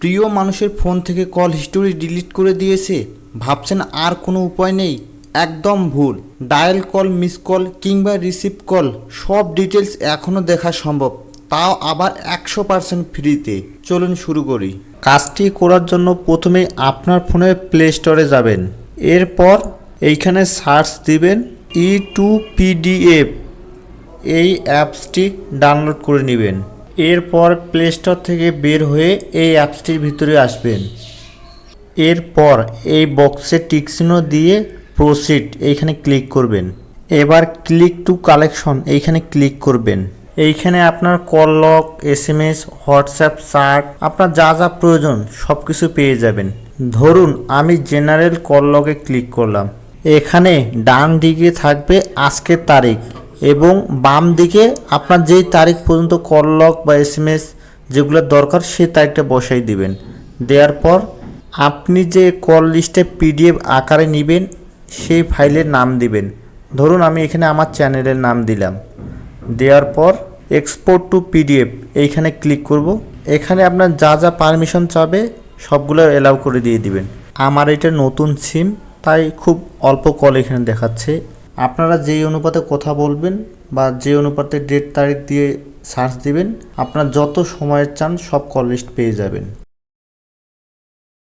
প্রিয় মানুষের ফোন থেকে কল হিস্টোরি ডিলিট করে দিয়েছে, ভাবছেন আর কোনো উপায় নেই? একদম ভুল। ডায়াল কল, মিস কল কিংবা রিসিভ কল সব ডিটেলস এখনও দেখা সম্ভব, তাও আবার 100% ফ্রিতে। চলুন শুরু করি। কাজটি করার জন্য প্রথমে আপনার ফোনের প্লে স্টোরে যাবেন। এরপর এইখানে সার্চ দিবেন E2PDF। এই অ্যাপসটি ডাউনলোড করে নেবেন। এরপর প্লে স্টোর থেকে বের হয়ে এই অ্যাপসটির ভিতরে আসবেন। এরপর এই বক্সে টিকচিহ্ন দিয়ে প্রসিড এইখানে ক্লিক করবেন। এবার ক্লিক টু কালেকশন এইখানে ক্লিক করবেন। এইখানে আপনার call log, SMS, WhatsApp, chat, আপনার যা যা প্রয়োজন সব কিছু পেয়ে যাবেন। ধরুন আমি জেনারেল কল লগে ক্লিক করলাম। এখানে ডান দিকে থাকবে আজকের তারিখ এবং বাম দিকে আপনার যেই তারিখ পর্যন্ত কল লগ বা SMS যেগুলো দরকার সেই তারিখটা বসাই দিবেন। দেওয়ার পর আপনি যে কল লিস্টে PDF আকারে নেবেন সেই ফাইলের নাম দিবেন। ধরুন আমি এখানে আমার চ্যানেলের নাম দিলাম। দেওয়ার পর এক্সপোর্ট টু PDF এইখানে ক্লিক করব। এখানে আপনার যা যা পারমিশন চাবে সবগুলো এলাও করে দিয়ে দিবেন। আমার এটা নতুন সিম, তাই খুব অল্প কল এখানে দেখাচ্ছে। আপনারা যেই অনুপাতে কথা বলবেন বা যে অনুপাতে ডেট তারিখ দিয়ে সার্চ দিবেন, আপনার যত সময়ের চান সব কল লিস্ট পেয়ে যাবেন।